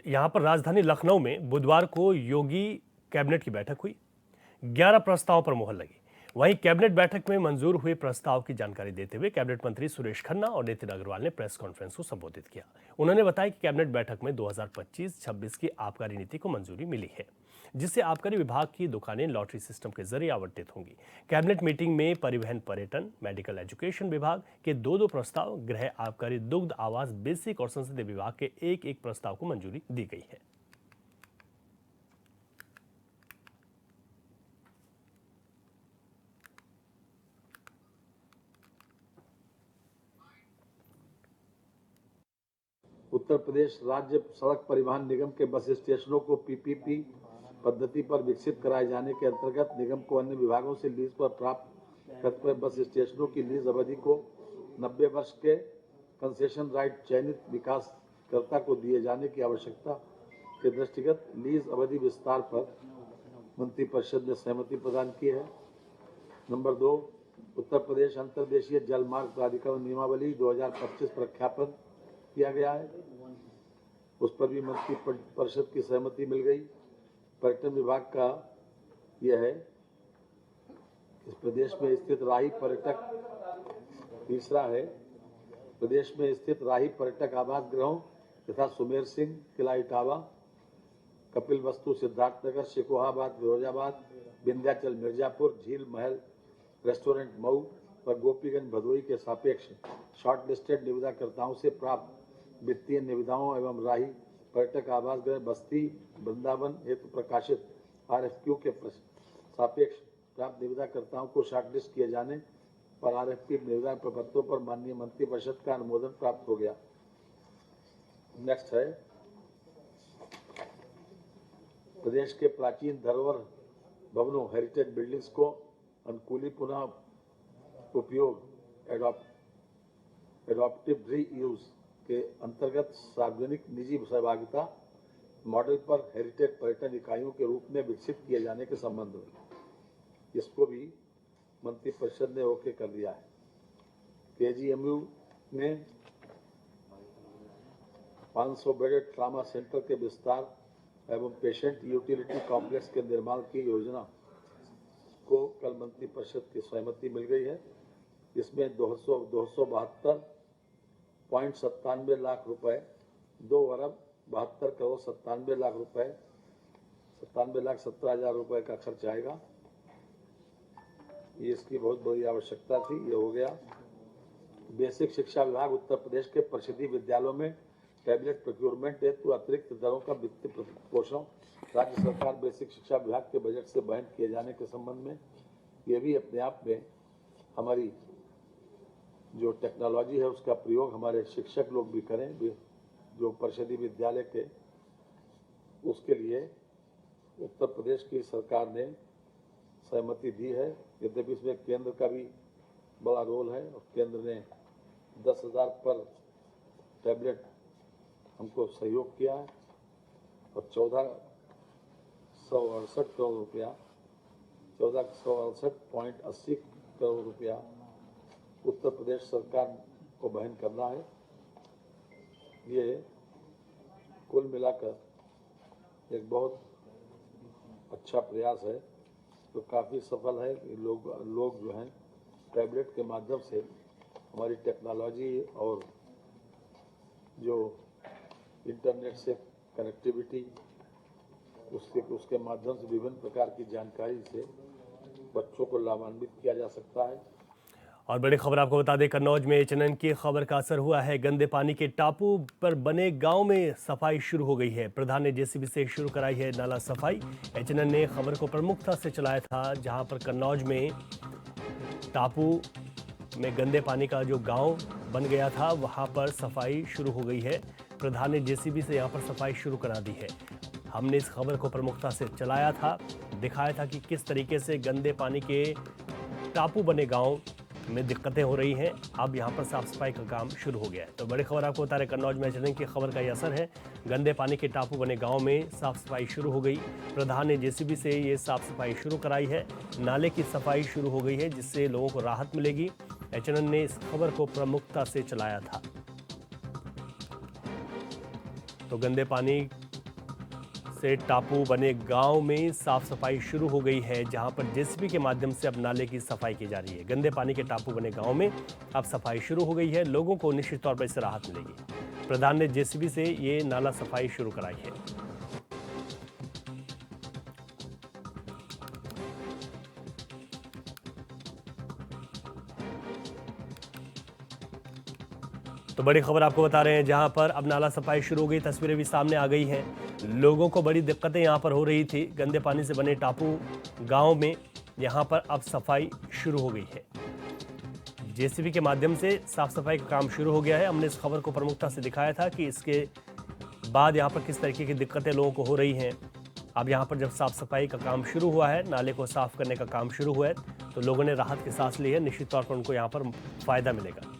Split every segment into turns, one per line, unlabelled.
यहाँ पर राजधानी लखनऊ में बुधवार को योगी कैबिनेट की बैठक हुई। 11 प्रस्तावों पर मुहर लगी। वहीं कैबिनेट बैठक में मंजूर हुए प्रस्ताव की जानकारी देते हुए कैबिनेट मंत्री सुरेश खन्ना और नितिन अग्रवाल ने प्रेस कॉन्फ्रेंस को संबोधित किया। उन्होंने बताया कि कैबिनेट बैठक में 2025-26 की आबकारी नीति को मंजूरी मिली है, जिससे आबकारी विभाग की दुकानें लॉटरी सिस्टम के जरिए आवंटित होंगी। कैबिनेट मीटिंग में परिवहन, पर्यटन, मेडिकल एजुकेशन विभाग के दो प्रस्ताव, गृह, आबकारी, दुग्ध, आवास, बेसिक और संसदीय विभाग के एक प्रस्ताव को मंजूरी दी गई है।
उत्तर प्रदेश राज्य सड़क परिवहन निगम के बस स्टेशनों को पीपीपी पद्धति पर विकसित कराए जाने के अंतर्गत निगम को अन्य विभागों से लीज पर प्राप्त कतिपय बस स्टेशनों की लीज अवधि को 90 वर्ष के कंसेशन राइट चयनित विकासकर्ता को दिए जाने की आवश्यकता के दृष्टिगत लीज अवधि विस्तार पर मंत्रिपरिषद ने सहमति प्रदान की है। नंबर 2, उत्तर प्रदेश अंतर्देशीय जल मार्ग प्राधिकरण नियमावली 2025 प्रख्यापन किया गया है, उस पर भी मंत्री परिषद की सहमति मिल गई। पर्यटन विभाग का यह है इस प्रदेश में स्थित राही पर्यटक, तीसरा है प्रदेश में स्थित राही पर्यटक आवास गृहों तथा सुमेर सिंह किला इटावा, कपिल वस्तु सिद्धार्थनगर, शिकोहाबाद फिरोजाबाद, विंध्याचल मिर्जापुर, झील महल रेस्टोरेंट मऊ और गोपीगंज भदोई के सापेक्ष शॉर्ट लिस्टेड निविदाकर्ताओं से प्राप्त वित्तीय निविदाओं एवं राही पर्यटक आवास गृह बस्ती वृंदावन हेतु प्रकाशित आरएफक्यू के सापेक्ष प्राप्त निविदाकर्ताओं को शॉर्टलिस्ट किए जाने पर आरएफपी निविदा प्रपत्रों पर माननीय मंत्रिपरिषद का अनुमोदन प्राप्त हो गया। नेक्स्ट है प्रदेश के प्राचीन धरोहर भवनों हेरिटेज बिल्डिंग्स को अनुकूली पुनः उपयोग एडॉप्टिव री यूज के अंतर्गत सार्वजनिक निजी सहभागिता मॉडल पर हेरिटेज पर्यटन इकाइयों के रूप में विकसित किए जाने के संबंध में इसको भी मंत्रिपरिषद ने ओके कर दिया है। केजीएमयू में 500 बेडेड ट्रामा सेंटर के विस्तार एवं पेशेंट यूटिलिटी कॉम्प्लेक्स के निर्माण की योजना को कल मंत्रिपरिषद की सहमति मिल गई है। इसमें 272.97 लाख रुपए, 2,72,97,00,000 रुपए, 97,17,000 रुपए का खर्च आएगा। ये इसकी बहुत बड़ी आवश्यकता थी, ये हो गया। बेसिक शिक्षा विभाग उत्तर प्रदेश के परिषदीय विद्यालयों में कैबिनेट प्रोक्योरमेंट हेतु अतिरिक्त दरों का वित्तीय पोषण राज्य सरकार बेसिक शिक्षा विभाग के बजट से वहन किए जाने के संबंध में ये भी अपने आप में हमारी जो टेक्नोलॉजी है उसका प्रयोग हमारे शिक्षक लोग भी करें, जो परिषदीय विद्यालय के, उसके लिए उत्तर प्रदेश की सरकार ने सहमति दी है। यद्यपि इसमें केंद्र का भी बड़ा रोल है और केंद्र ने 10,000 पर टैबलेट हमको सहयोग किया है और 1468 करोड़ रुपया 1468.80 करोड़ रुपया उत्तर प्रदेश सरकार को वहन करना है। ये कुल मिलाकर एक बहुत अच्छा प्रयास है, तो काफ़ी सफल है। लोग जो हैं टैबलेट के माध्यम से हमारी टेक्नोलॉजी और जो इंटरनेट से कनेक्टिविटी उसके माध्यम से विभिन्न प्रकार की जानकारी से बच्चों को लाभान्वित किया जा सकता है।
और बड़ी खबर आपको बता दें, कन्नौज में एचएनएन की खबर का असर हुआ है। गंदे पानी के टापू पर बने गांव में सफाई शुरू हो गई है। प्रधान ने जेसीबी से शुरू कराई है नाला सफाई। एचएनएन ने खबर को प्रमुखता से चलाया था, जहां पर कन्नौज में टापू में गंदे पानी का जो गांव बन गया था वहां पर सफाई शुरू हो गई है। प्रधान ने जेसीबी से यहां पर सफाई शुरू करा दी है। हमने इस खबर को प्रमुखता से चलाया था, दिखाया था कि किस तरीके से गंदे पानी के टापू बने गांव में दिक्कतें हो रही हैं। अब यहां पर साफ सफाई का काम शुरू हो गया है। तो बड़ी खबर आपको बता रहे, कन्नौज में एचएनएन की खबर का ये असर है। गंदे पानी के टापू बने गांव में साफ सफाई शुरू हो गई। प्रधान ने जेसीबी से ये साफ सफाई शुरू कराई है। नाले की सफाई शुरू हो गई है, जिससे लोगों को राहत मिलेगी। एचएनएन ने इस खबर को प्रमुखता से चलाया था। तो गंदे पानी से टापू बने गांव में साफ सफाई शुरू हो गई है, जहां पर जेसीबी के माध्यम से अब नाले की सफाई की जा रही है। गंदे पानी के टापू बने गांव में अब सफाई शुरू हो गई है। लोगों को निश्चित तौर पर इससे राहत मिलेगी। प्रधान ने जेसीबी से ये नाला सफाई शुरू कराई है। तो बड़ी खबर आपको बता रहे हैं, जहां पर अब नाला सफाई शुरू हो गई। तस्वीरें भी सामने आ गई हैं। लोगों को बड़ी दिक्कतें यहां पर हो रही थी। गंदे पानी से बने टापू गांव में यहां पर अब सफाई शुरू हो गई है। जेसीबी के माध्यम से साफ सफाई का काम शुरू हो गया है। हमने इस खबर को प्रमुखता से दिखाया था कि इसके बाद यहां पर किस तरीके की दिक्कतें लोगों को हो रही हैं। अब यहां पर जब साफ सफाई का काम शुरू हुआ है, नाले को साफ करने का काम शुरू हुआ है, तो लोगों ने राहत की सांस ली है। निश्चित तौर पर उनको यहां पर फायदा मिलेगा।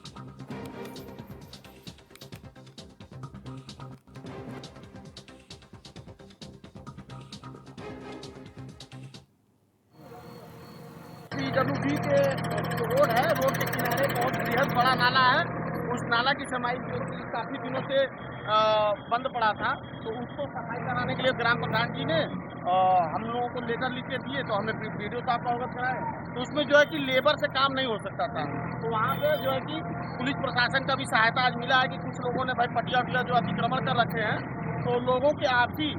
पीडब्ल्यूडी के जो रोड है, रोड के किनारे बहुत बेहद बड़ा नाला है। उस नाला की समाई जो कि काफी दिनों से बंद पड़ा था, तो उसको सफाई कराने के लिए ग्राम प्रधान जी ने हम लोगों को लेटर लिख के दिए, तो हमने वीडियो साहब का अवगत कराया। तो उसमें जो है कि लेबर से काम नहीं हो सकता था, तो वहाँ पे जो है कि पुलिस प्रशासन का भी सहायता आज मिला है कि कुछ लोगों ने भाई पटिया वटिया जो अतिक्रमण कर रखे हैं, तो लोगों के आपसी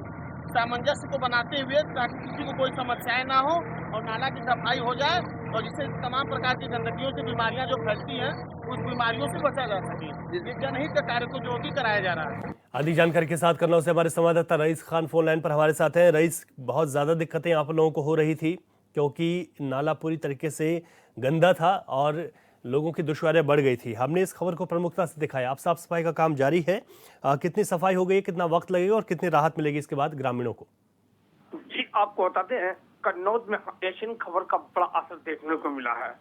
सामंजस्य को बनाते हुए ताकि किसी को कोई समस्याएं ना हो और नाला की सफाई हो जाए, और जिससे तमाम प्रकार की गंदगियों से बीमारियां जो फैलती हैं, उस बीमारियों से बचा जा सके। ये जनहित के कार्य को जो भी कराया जा रहा है।
अधिक जानकारी के साथ कन्नौज से हमारे संवाददाता रईस खान फोन लाइन पर हमारे साथ हैं। रईस, बहुत ज्यादा दिक्कतें यहाँ पर लोगों को हो रही थी क्योंकि नाला पूरी तरीके से गंदा था और लोगों की दुश्वारियां बढ़ गई थी। हमने इस खबर को प्रमुखता से दिखाया। अब साफ सफाई का काम जारी है। कितनी सफाई हो गई, कितना वक्त लगेगा और कितनी राहत मिलेगी इसके बाद ग्रामीणों को?
जी, आपको बताते हैं, कन्नौज में एशियन खबर का बड़ा असर देखने को मिला है।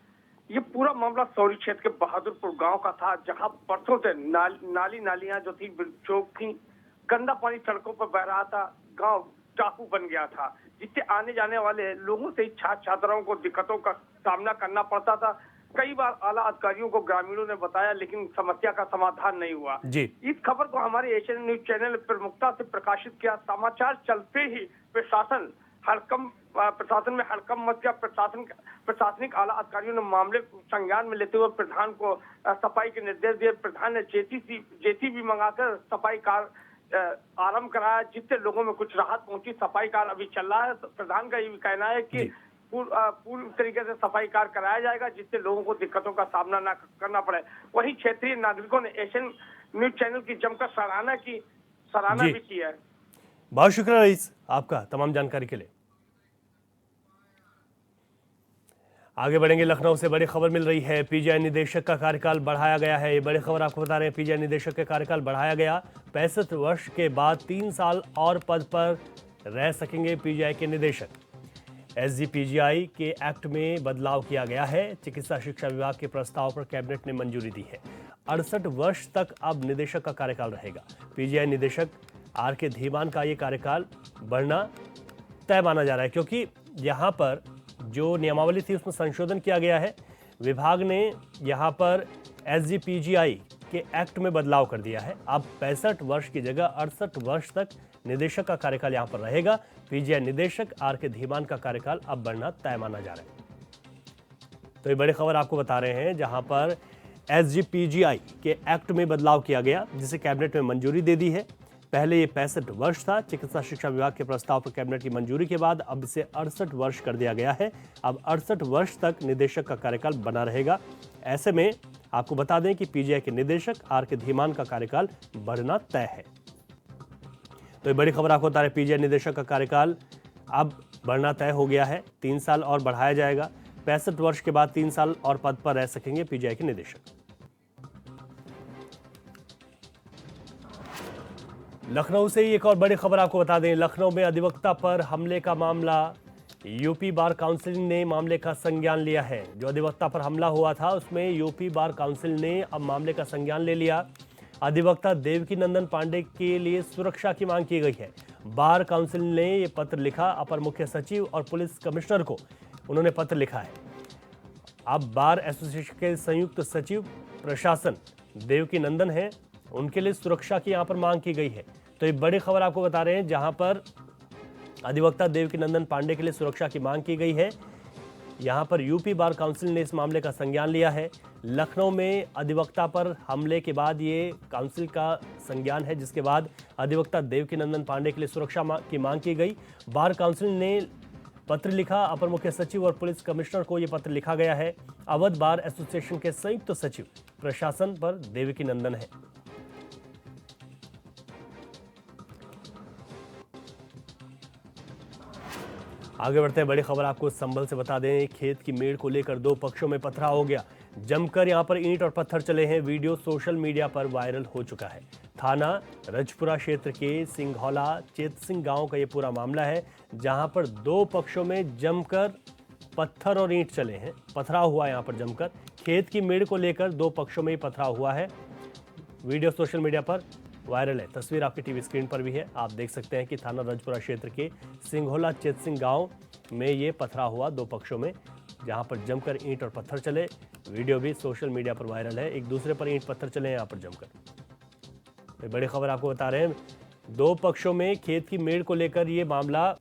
ये पूरा मामला सौरी क्षेत्र के बहादुरपुर गांव का था, जहां बरसों से नालियां जो थी चौक थी, गंदा पानी सड़कों पर बह रहा था। गांव टापू बन गया था, जिससे आने जाने वाले लोगों से छात्राओं को दिक्कतों का सामना करना पड़ता था। कई बार आला अधिकारियों को ग्रामीणों ने बताया, लेकिन समस्या का समाधान नहीं हुआ।
जी।
इस खबर को हमारे एशियन न्यूज चैनल प्रमुखता से प्रकाशित किया। समाचार चलते ही प्रशासन में हड़कंप मच गया। प्रशासनिक आला अधिकारियों ने मामले को संज्ञान में लेते हुए प्रधान को सफाई के निर्देश दिए। प्रधान ने जेसीबी मंगाकर सफाई कार्य आरंभ कराया, जिससे लोगों में कुछ राहत पहुंची। सफाई कार्य अभी चल रहा है। प्रधान का ये भी कहना है कि पूरी तरीके से सफाई कार्य कराया जाएगा, जिससे लोगों को दिक्कतों का सामना न करना पड़े। वहीं क्षेत्रीय नागरिकों ने एशियन न्यूज चैनल की जमकर सराहना भी की है।
बहुत शुक्रिया रईस आपका तमाम जानकारी के लिए। आगे बढ़ेंगे। लखनऊ से बड़ी खबर मिल रही है। पीजीआई निदेशक का कार्यकाल बढ़ाया गया है। ये बड़ी खबर आपको बता रहे हैं। पीजीआई निदेशक का कार्यकाल बढ़ाया गया। 65 वर्ष के बाद 3 साल और पद पर रह सकेंगे पीजीआई के निदेशक। एसजीपीजीआई के एक्ट में बदलाव किया गया है। चिकित्सा शिक्षा विभाग के प्रस्ताव पर कैबिनेट ने मंजूरी दी है। 68 वर्ष तक अब निदेशक का कार्यकाल रहेगा। पीजीआई निदेशक आर.के. धीमान का ये कार्यकाल बढ़ना तय माना जा रहा है, क्योंकि यहाँ पर जो नियमावली थी उसमें संशोधन किया गया है। विभाग ने यहाँ पर एसजीपीजीआई के एक्ट में बदलाव कर दिया है। अब 65 वर्ष की जगह 68 वर्ष तक निदेशक का कार्यकाल यहाँ पर रहेगा। पीजीआई निदेशक आर.के. धीमान का कार्यकाल अब बढ़ना तय माना जा रहा है। तो ये बड़ी खबर आपको बता रहे हैं, जहां पर एसजीपीजीआई के एक्ट में बदलाव किया गया, जिसे कैबिनेट में मंजूरी दे दी है। पहले ये 65 वर्ष था। चिकित्सा शिक्षा विभाग के प्रस्ताव पर कैबिनेट की मंजूरी के बाद अब इसे 68 वर्ष कर दिया गया है। अब 68 वर्ष तक निदेशक का कार्यकाल बना रहेगा। ऐसे में आपको बता दें कि पीजीआई के निदेशक आर.के. धीमान का कार्यकाल बढ़ना तय है। तो ये बड़ी खबर आपको बता रहे हैं, पीजीआई निदेशक का कार्यकाल अब बढ़ना तय हो गया है। 3 साल और बढ़ाया जाएगा। 65 वर्ष के बाद 3 साल और पद पर रह सकेंगे पीजीआई के निदेशक। लखनऊ से ही एक और बड़ी खबर आपको बता दें। लखनऊ में अधिवक्ता पर हमले का मामला, यूपी बार काउंसिल ने मामले का संज्ञान लिया है। जो अधिवक्ता पर हमला हुआ था उसमें यूपी बार काउंसिल ने अब मामले का संज्ञान ले लिया। अधिवक्ता देवकी नंदन पांडे के लिए सुरक्षा की मांग की गई है। बार काउंसिल ने ये पत्र लिखा अपर मुख्य सचिव और पुलिस कमिश्नर को। उन्होंने पत्र लिखा है। अब बार एसोसिएशन के संयुक्त सचिव प्रशासन देवकी नंदन है, उनके लिए सुरक्षा की यहाँ पर मांग की गई है। तो ये बड़ी खबर आपको बता रहे हैं, जहां पर अधिवक्ता देवकीनंदन पांडे के लिए सुरक्षा की मांग की गई है। यहां पर यूपी बार काउंसिल ने इस मामले का संज्ञान लिया है। लखनऊ में अधिवक्ता पर हमले के बाद ये काउंसिल का संज्ञान है, जिसके बाद अधिवक्ता देवकीनंदन पांडे के लिए सुरक्षा की मांग की गई। बार काउंसिल ने पत्र लिखा। अपर मुख्य सचिव और पुलिस कमिश्नर को यह पत्र लिखा गया है। अवध बार एसोसिएशन के संयुक्त सचिव प्रशासन पर देवकीनंदन है। आगे बढ़ते हैं, बड़ी खबर आपको संभल से बता दें। खेत की मेड़ को लेकर दो पक्षों में पथराव हो गया। जमकर यहां पर ईंट और पत्थर चले हैं। वीडियो सोशल मीडिया पर वायरल हो चुका है। थाना रजपुरा क्षेत्र के सिंघौला चेतसिंह गांव का ये पूरा मामला है, जहां पर दो पक्षों में जमकर पत्थर और ईंट चले हैं। पथराव हुआ यहां पर जमकर। खेत की मेड़ को लेकर दो पक्षों में ही पथराव हुआ है। वीडियो सोशल मीडिया पर वायरल है। तस्वीर आपकी टीवी स्क्रीन पर भी है। आप देख सकते हैं कि थाना रजपुरा क्षेत्र के सिंघौला चेतसिंह गांव में ये पथराव हुआ दो पक्षों में, जहां पर जमकर ईंट और पत्थर चले। वीडियो भी सोशल मीडिया पर वायरल है। एक दूसरे पर ईंट पत्थर चले यहाँ पर जमकर। बड़ी खबर आपको बता रहे हैं, दो पक्षों में खेत की मेड़ को लेकर ये मामला।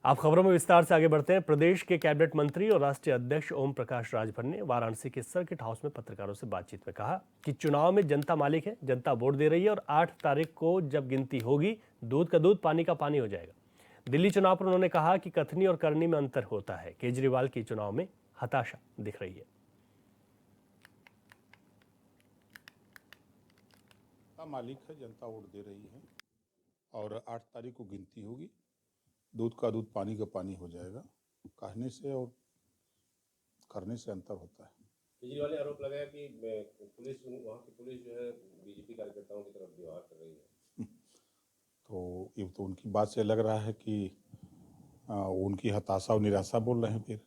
आप खबरों में विस्तार से आगे बढ़ते हैं। प्रदेश के कैबिनेट मंत्री और राष्ट्रीय अध्यक्ष ओम प्रकाश राजभर ने वाराणसी के सर्किट हाउस में पत्रकारों से बातचीत में कहा कि चुनाव में जनता मालिक है, जनता वोट दे रही है और 8 तारीख को जब गिनती होगी, दूध का दूध पानी का पानी हो जाएगा। दिल्ली चुनाव पर उन्होंने कहा कि कथनी और करनी में अंतर होता है। केजरीवाल की चुनाव में हताशा दिख रही है।
मालिक है, जनता वोट दे रही है और 8 तारीख को गिनती होगी, दूध का दूध पानी का पानी हो जाएगा। कहने से और करने से अंतर होता है।
केजरीवाल ने आरोप लगाया कि पुलिस, वहाँ की पुलिस जो है बीजेपी कार्यकर्ताओं की तरफ व्यवहार कर रही है।
तो ये तो उनकी बात से लग रहा है कि उनकी हताशा और निराशा बोल रहे हैं। फिर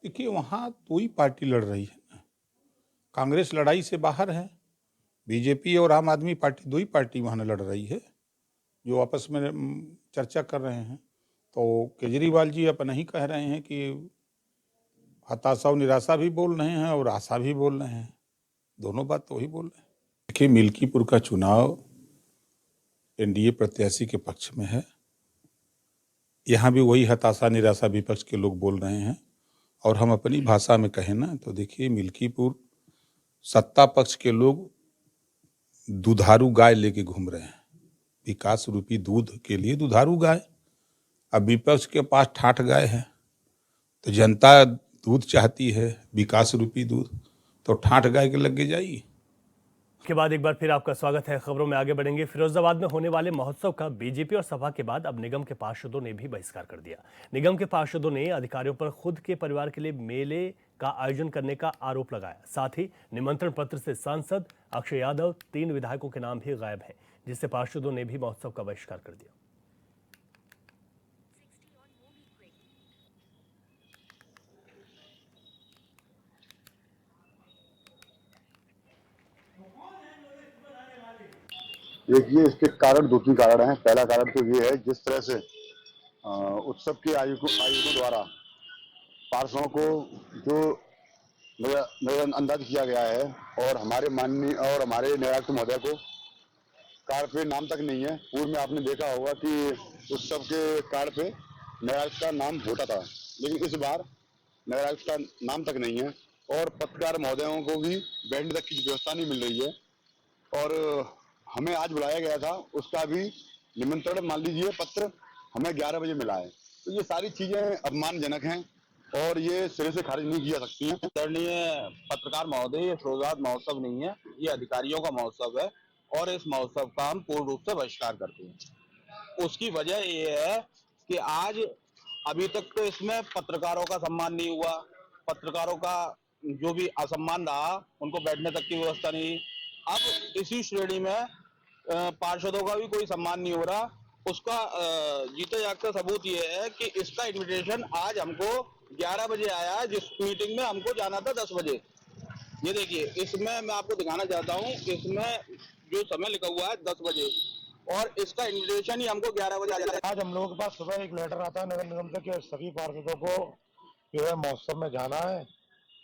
देखिए, वहाँ दो ही पार्टी लड़ रही है ना। कांग्रेस लड़ाई से बाहर है, बीजेपी और आम आदमी पार्टी दो ही पार्टी वहाँ लड़ रही है, जो आपस में चर्चा कर रहे हैं। तो केजरीवाल जी अपना ही कह रहे हैं कि हताशा और निराशा भी बोल रहे हैं और आशा भी बोल रहे हैं। दोनों बात तो ही बोल रहे हैं। देखिए, मिल्कीपुर का चुनाव एनडीए प्रत्याशी के पक्ष में है। यहाँ भी वही हताशा निराशा विपक्ष के लोग बोल रहे हैं। और हम अपनी भाषा में कहें ना, तो देखिए, मिल्कीपुर सत्ता पक्ष के लोग दुधारू गाय लेके घूम रहे हैं, विकास रूपी दूध के लिए दुधारू गाय। अब विपक्ष के पास ठाठ गाय है, तो जनता दूध चाहती है, विकास रूपी दूध, तो ठाठ गाय के लग जाइए।
के बाद एक बार फिर आपका स्वागत है। खबरों में आगे बढ़ेंगे। फिरोजाबाद में होने वाले महोत्सव का बीजेपी और सपा के बाद अब निगम के पार्षदों ने भी बहिष्कार कर दिया। निगम के पार्षदों ने अधिकारियों पर खुद के परिवार के लिए मेले का आयोजन करने का आरोप लगाया। साथ ही निमंत्रण पत्र से सांसद अक्षय यादव, 3 विधायकों के नाम भी गायब हैं, जिससे पार्षदों ने भी महोत्सव का बहिष्कार कर दिया।
देखिए, इसके कारण 2-3 कारण हैं। पहला कारण तो ये है, जिस तरह से उत्सव के आयोजकों द्वारा पार्षदों को जो नजरअंदाज किया गया है और हमारे माननीय और हमारे न्यायायुक्त महोदय को कार्ड पे नाम तक नहीं है। पूर्व में आपने देखा होगा कि उत्सव के कार्ड पे न्यायायुक्त का नाम होता था, लेकिन इस बार न्यायायुक्त का नाम तक नहीं है और पत्रकार महोदयों को भी बैठने तक की व्यवस्था नहीं मिल रही है। और हमें आज बुलाया गया था, उसका भी निमंत्रण मान लीजिए पत्र हमें 11 बजे मिला है। तो ये सारी चीजें अपमानजनक हैं और ये सिरे से खारिज नहीं की जा सकती हैं।
आदरणीय पत्रकार महोदय, ये फिरोजाबाद महोत्सव नहीं है, ये अधिकारियों का महोत्सव है और इस महोत्सव का हम पूर्ण रूप से बहिष्कार करते हैं। उसकी वजह ये है कि आज अभी तक तो इसमें पत्रकारों का सम्मान नहीं हुआ, पत्रकारों का जो भी असम्मान रहा, उनको बैठने तक की व्यवस्था नहीं। अब इसी श्रेणी में पार्षदों का भी कोई सम्मान नहीं हो रहा। उसका जीते जागता सबूत ये है कि इसका इन्विटेशन आज हमको 11 बजे आया, जिस मीटिंग में हमको जाना था 10 बजे। ये देखिए, इसमें मैं आपको दिखाना चाहता हूँ, इसमें जो समय लिखा हुआ है 10 बजे और इसका इन्विटेशन ही हमको 11 बजे आया।
आज हम लोगों के पास सुबह एक लेटर आता है नगर निगम से कि सभी पार्षदों को जो है महोत्सव में जाना है,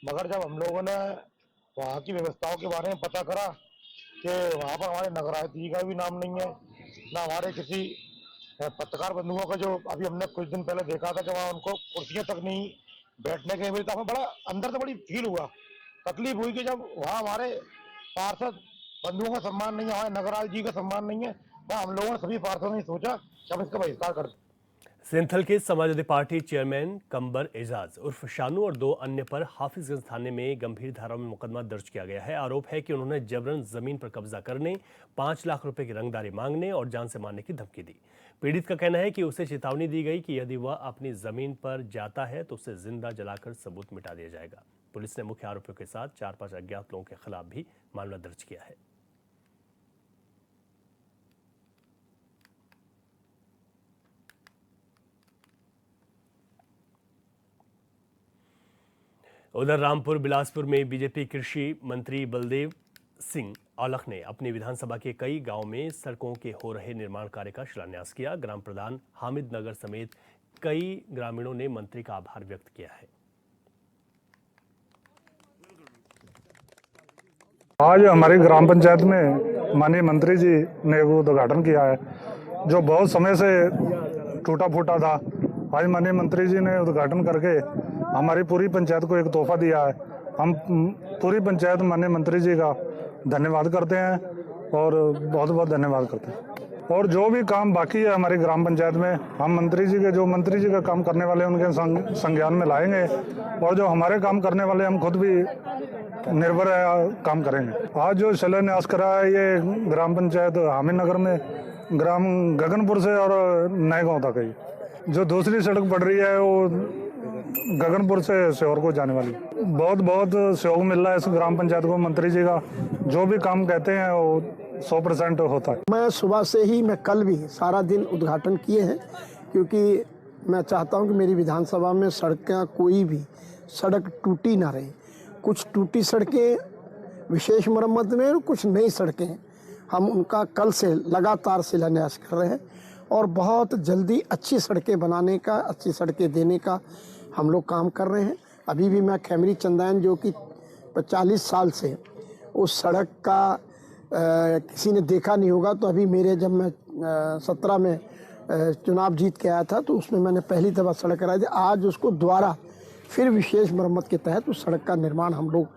मगर जब हम लोगों ने वहाँ की व्यवस्थाओं के बारे में पता करा कि वहाँ पर हमारे नगराध्यक्ष का भी नाम नहीं है, ना हमारे किसी पत्रकार बंधुओं का, जो अभी हमने कुछ दिन पहले देखा था कि वहाँ उनको कुर्सियां तक नहीं बैठने के मिली, तो हमें बड़ा अंदर से बड़ी फील हुआ, तकलीफ हुई कि जब वहाँ हमारे पार्षद बंधुओं का सम्मान नहीं है, हमारे नगराल जी का सम्मान नहीं है, वहाँ हम लोगों ने सभी पार्षदों ने सोचा कि हम इसका बहिष्कार कर दें।
सिंथल के समाजवादी पार्टी चेयरमैन कंबर एजाज उर्फ शानू और 2 अन्य पर हाफिजगंज थाने में गंभीर धाराओं में मुकदमा दर्ज किया गया है। आरोप है कि उन्होंने जबरन जमीन पर कब्जा करने, 5 लाख रुपए की रंगदारी मांगने और जान से मारने की धमकी दी। पीड़ित का कहना है कि उसे चेतावनी दी गई कि यदि वह अपनी जमीन पर जाता है तो उसे जिंदा जलाकर सबूत मिटा दिया जाएगा। पुलिस ने मुख्य आरोपियों के साथ 4-5 अज्ञात लोगों के खिलाफ भी मामला दर्ज किया है। उधर रामपुर बिलासपुर में बीजेपी कृषि मंत्री बलदेव सिंह औलख ने अपनी विधानसभा के कई गांवों में सड़कों के हो रहे निर्माण कार्य का शिलान्यास किया। ग्राम प्रधान हामिद नगर समेत कई ग्रामीणों ने मंत्री का आभार व्यक्त किया है।
आज हमारी ग्राम पंचायत में माननीय मंत्री जी ने वो उद्घाटन किया है, जो बहुत समय से टूटा फूटा था। आज माननीय मंत्री जी ने उद्घाटन करके हमारी पूरी पंचायत को एक तोहफा दिया है। हम पूरी पंचायत माननीय मंत्री जी का धन्यवाद करते हैं और बहुत बहुत धन्यवाद करते हैं। और जो भी काम बाकी है हमारी ग्राम पंचायत में, हम मंत्री जी का काम करने वाले उनके संज्ञान में लाएंगे, और जो हमारे काम करने वाले हम खुद भी निर्भर काम करेंगे। आज जो शिलान्यास करा है ये ग्राम पंचायत हामिद नगर में ग्राम गगनपुर से और नए गांव तक है। जो दूसरी सड़क पड़ रही है वो गगनपुर से श्योर को जाने वाली। बहुत बहुत सहयोग मिल रहा है इस ग्राम पंचायत को। मंत्री जी का जो भी काम कहते हैं वो 100% होता है।
मैं सुबह से ही, मैं कल भी सारा दिन उद्घाटन किए हैं, क्योंकि मैं चाहता हूं कि मेरी विधानसभा में सड़कें, कोई भी सड़क टूटी ना रहे। कुछ टूटी सड़कें विशेष मरम्मत में, कुछ नई सड़कें हम उनका कल से लगातार शिलान्यास कर रहे हैं, और बहुत जल्दी अच्छी सड़कें बनाने का, अच्छी सड़कें देने का हम लोग काम कर रहे हैं। अभी भी मैं खैमरी चंदायन, जो कि 40 साल से उस सड़क का किसी ने देखा नहीं होगा, तो अभी मेरे जब मैं 17 में चुनाव जीत के आया था तो उसमें मैंने पहली दफ़ा सड़क कराई थी। आज उसको दोबारा फिर विशेष मरम्मत के तहत उस सड़क का निर्माण हम लोग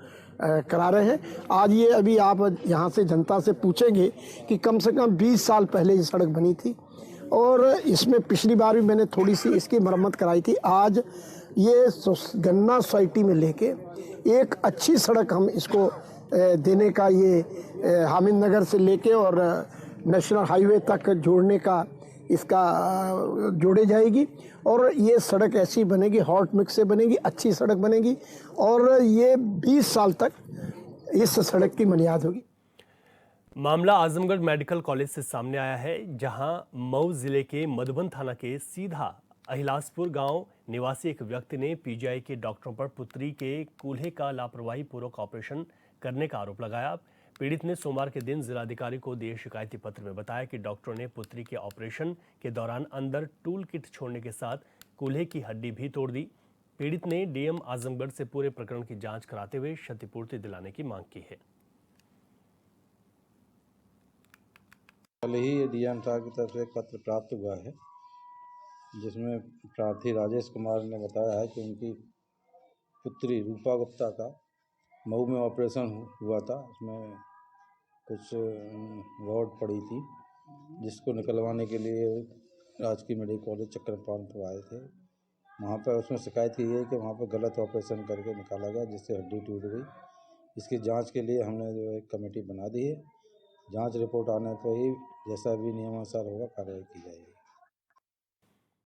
करा रहे हैं। आज ये अभी आप यहाँ से जनता से पूछेंगे कि कम से कम 20 साल पहले ये सड़क बनी थी, और इसमें पिछली बार भी मैंने थोड़ी सी इसकी मरम्मत कराई थी। आज ये गन्ना सोसाइटी में लेके एक अच्छी सड़क हम इसको देने का, ये हामिद नगर से लेके और नेशनल हाईवे तक जोड़ने का, इसका जोड़े जाएगी, और ये सड़क ऐसी बनेगी, हॉट मिक्स से बनेगी, अच्छी सड़क बनेगी, और ये 20 साल तक इस सड़क की बुनियाद होगी।
मामला आजमगढ़ मेडिकल कॉलेज से सामने आया है, जहां मऊ जिले के मधुबन थाना के सीधा अहिलासपुर गांव निवासी एक व्यक्ति ने पीजीआई के डॉक्टरों पर पुत्री के कूल्हे का लापरवाही पूर्वक ऑपरेशन करने का आरोप लगाया। पीड़ित ने सोमवार के दिन जिलाधिकारी को दिए शिकायती पत्र में बताया कि डॉक्टरों ने पुत्री के ऑपरेशन के दौरान अंदर टूल किट छोड़ने के साथ कूल्हे की हड्डी भी तोड़ दी। पीड़ित ने डीएम आजमगढ़ से पूरे प्रकरण की जांच कराते हुए क्षतिपूर्ति दिलाने की मांग की है।
कल ही डीएम साहब की तरफ से एक पत्र प्राप्त हुआ है, जिसमें प्रार्थी राजेश कुमार ने बताया है कि उनकी पुत्री रूपा गुप्ता का मऊ में ऑपरेशन हुआ था। उसमें कुछ रॉड पड़ी थी, जिसको निकलवाने के लिए राजकीय मेडिकल कॉलेज चक्रपाल पर आए थे। वहाँ पर उसमें शिकायत की है कि वहाँ पर गलत ऑपरेशन करके निकाला गया, जिससे हड्डी टूट गई। इसकी जांच के लिए हमने जो एक कमेटी बना दी है। जांच रिपोर्ट आने पर ही जैसा भी नियमानुसार होगा कार्रवाई की जाएगी।